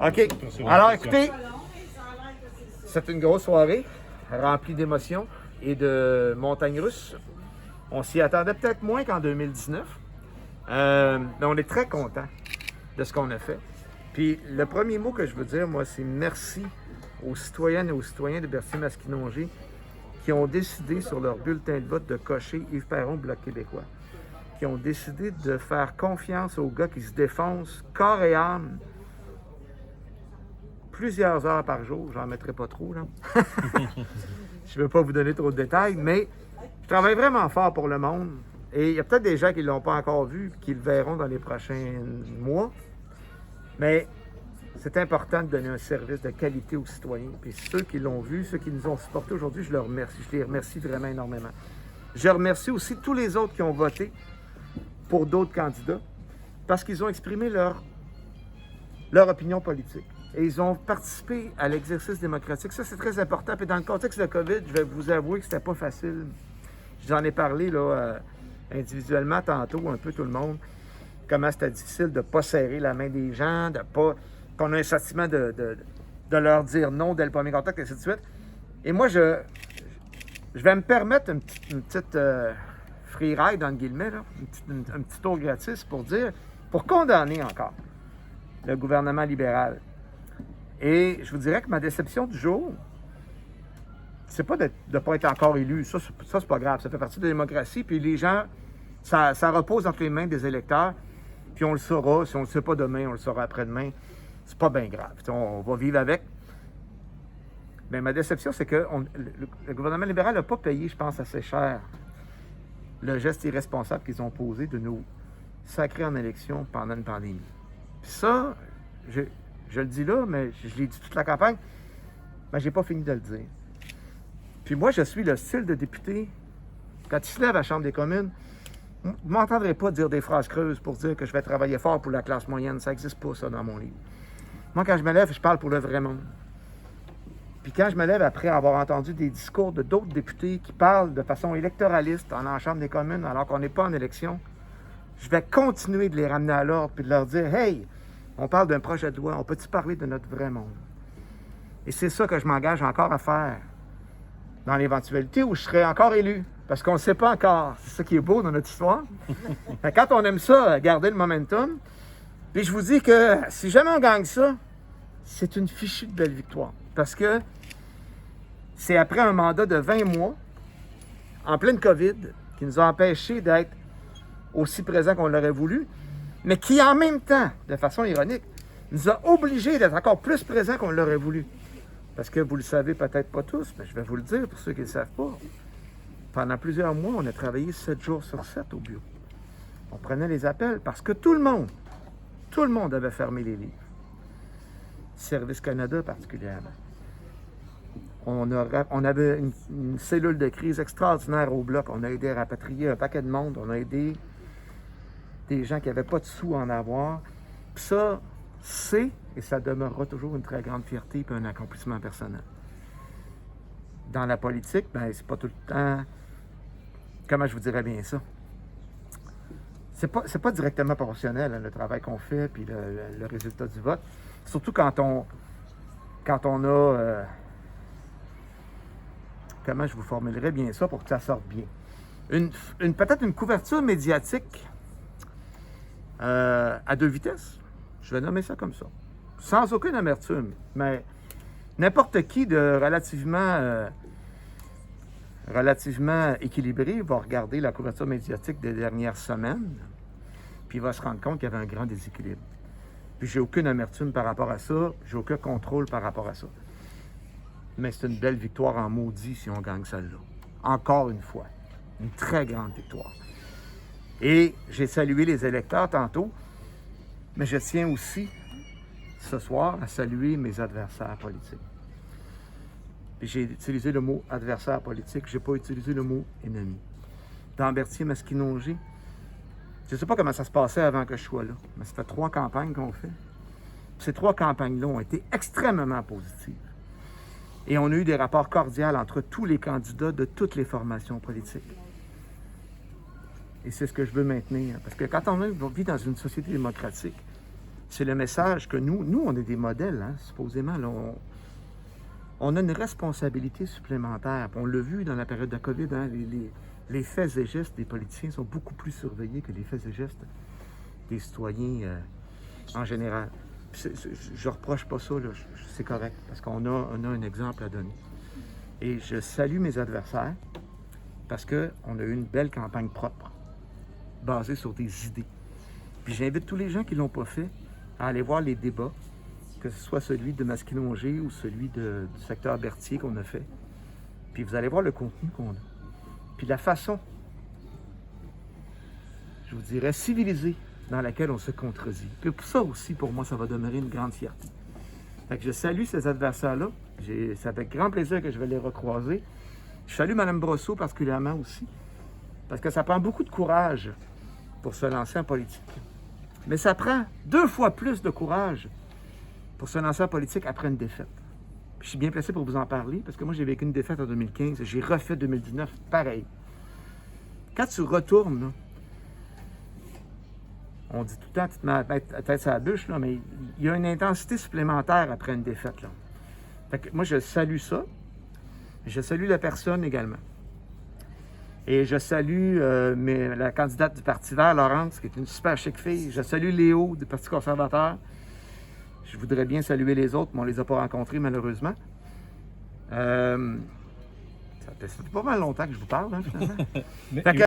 OK. Alors, écoutez, c'est une grosse soirée remplie d'émotions et de montagnes russes. On s'y attendait peut-être moins qu'en 2019. Mais on est très content de ce qu'on a fait. Puis le premier mot que je veux dire, moi, c'est merci aux citoyennes et aux citoyens de Berthier-Masquinongé qui ont décidé sur leur bulletin de vote de cocher Yves Perron, Bloc québécois. Qui ont décidé de faire confiance aux gars qui se défoncent corps et âme plusieurs heures par jour. J'en mettrai pas trop, là. Je ne veux pas vous donner trop de détails, mais je travaille vraiment fort pour le monde. Et il y a peut-être des gens qui ne l'ont pas encore vu, qui le verront dans les prochains mois. Mais c'est important de donner un service de qualité aux citoyens. Puis ceux qui l'ont vu, ceux qui nous ont supportés aujourd'hui, je les remercie vraiment énormément. Je remercie aussi tous les autres qui ont voté pour d'autres candidats parce qu'ils ont exprimé leur opinion politique. Et ils ont participé à l'exercice démocratique. Ça, c'est très important. Puis dans le contexte de COVID, je vais vous avouer que c'était pas facile. J'en ai parlé là, individuellement tantôt, un peu tout le monde, comment c'était difficile de ne pas serrer la main des gens, de pas qu'on a un sentiment de leur dire non dès le premier contact, et ainsi de suite. Et moi, je vais me permettre une petite free ride, entre guillemets, là, un petit tour gratis pour condamner encore le gouvernement libéral. Et je vous dirais que ma déception du jour, c'est pas de ne pas être encore élu. Ça, c'est pas grave. Ça fait partie de la démocratie. Puis les gens, ça repose entre les mains des électeurs. Puis on le saura. Si on ne le sait pas demain, on le saura après-demain. C'est pas bien grave. On va vivre avec. Mais ma déception, c'est que le gouvernement libéral n'a pas payé, je pense, assez cher le geste irresponsable qu'ils ont posé de nous sacrer en élection pendant une pandémie. Puis ça, je le dis là, mais je l'ai dit toute la campagne, mais j'ai pas fini de le dire. Puis moi, je suis le style de député, quand il se lève à la Chambre des communes, vous ne m'entendrez pas dire des phrases creuses pour dire que je vais travailler fort pour la classe moyenne. Ça n'existe pas, ça, dans mon livre. Moi, quand je me lève, je parle pour le vrai monde. Puis quand je me lève après avoir entendu des discours de d'autres députés qui parlent de façon électoraliste en Chambre des communes alors qu'on n'est pas en élection, je vais continuer de les ramener à l'ordre puis de leur dire « Hey, on parle d'un projet de loi, on peut-tu parler de notre vrai monde? » Et c'est ça que je m'engage encore à faire dans l'éventualité où je serai encore élu. Parce qu'on ne sait pas encore. C'est ça qui est beau dans notre histoire. Quand on aime ça, garder le momentum. Puis je vous dis que si jamais on gagne ça, c'est une fichue de belle victoire. Parce que c'est après un mandat de 20 mois, en pleine COVID, qui nous a empêchés d'être aussi présents qu'on l'aurait voulu, mais qui en même temps, de façon ironique, nous a obligés d'être encore plus présents qu'on l'aurait voulu. Parce que vous le savez peut-être pas tous, mais je vais vous le dire pour ceux qui ne le savent pas. Pendant plusieurs mois, on a travaillé 7 jours sur 7 au bureau. On prenait les appels parce que tout le monde avait fermé les livres. Service Canada particulièrement. On avait une cellule de crise extraordinaire au bloc. On a aidé à rapatrier un paquet de monde. On a aidé des gens qui n'avaient pas de sous à en avoir. Puis ça, c'est, et ça demeurera toujours une très grande fierté et un accomplissement personnel. Dans la politique, ben c'est pas tout le temps... Comment je vous dirais bien ça? C'est pas directement proportionnel, hein, le travail qu'on fait puis le résultat du vote. Surtout quand on a... comment je vous formulerais bien ça pour que ça sorte bien? Peut-être une couverture médiatique à 2 vitesses. Je vais nommer ça comme ça. Sans aucune amertume. Mais n'importe qui de relativement équilibré va regarder la couverture médiatique des dernières semaines, puis il va se rendre compte qu'il y avait un grand déséquilibre. Puis j'ai aucune amertume par rapport à ça, j'ai aucun contrôle par rapport à ça. Mais c'est une belle victoire en maudit si on gagne celle-là. Encore une fois, une très grande victoire. Et j'ai salué les électeurs tantôt, mais je tiens aussi, ce soir, à saluer mes adversaires politiques. Puis j'ai utilisé le mot adversaire politique, je n'ai pas utilisé le mot ennemi. Dans Berthier-Masquinongé, je ne sais pas comment ça se passait avant que je sois là, mais ça fait 3 campagnes qu'on fait. Puis ces 3 campagnes-là ont été extrêmement positives. Et on a eu des rapports cordiaux entre tous les candidats de toutes les formations politiques. Et c'est ce que je veux maintenir. Parce que quand on vit dans une société démocratique, c'est le message que nous on est des modèles, hein, supposément. Là, on a une responsabilité supplémentaire. On l'a vu dans la période de la COVID, hein, les faits et gestes des politiciens sont beaucoup plus surveillés que les faits et gestes des citoyens en général. Je ne reproche pas ça, là, c'est correct, parce qu'on a un exemple à donner. Et je salue mes adversaires, parce qu'on a eu une belle campagne propre, basée sur des idées. Puis j'invite tous les gens qui ne l'ont pas fait à aller voir les débats, que ce soit celui de Masquinongé ou celui du secteur Berthier qu'on a fait. Puis vous allez voir le contenu qu'on a. Puis la façon, je vous dirais, civilisée dans laquelle on se contredit. Puis pour ça aussi, pour moi, ça va demeurer une grande fierté. Fait que je salue ces adversaires-là. C'est avec grand plaisir que je vais les recroiser. Je salue Mme Brosseau particulièrement aussi, parce que ça prend beaucoup de courage pour se lancer en politique. Mais ça prend 2 fois plus de courage pour se lancer en politique après une défaite. Puis je suis bien placé pour vous en parler, parce que moi, j'ai vécu une défaite en 2015. J'ai refait 2019, pareil. Quand tu retournes, là, on dit tout le temps, tu te mets la tête sur la bûche, là, mais il y a une intensité supplémentaire après une défaite. Là. Fait que moi, je salue ça. Je salue la personne également. Et je salue la candidate du Parti vert, Laurence, qui est une super chic fille. Je salue Léo, du Parti conservateur. Je voudrais bien saluer les autres, mais on ne les a pas rencontrés, malheureusement. Ça fait pas mal longtemps que je vous parle, hein, finalement.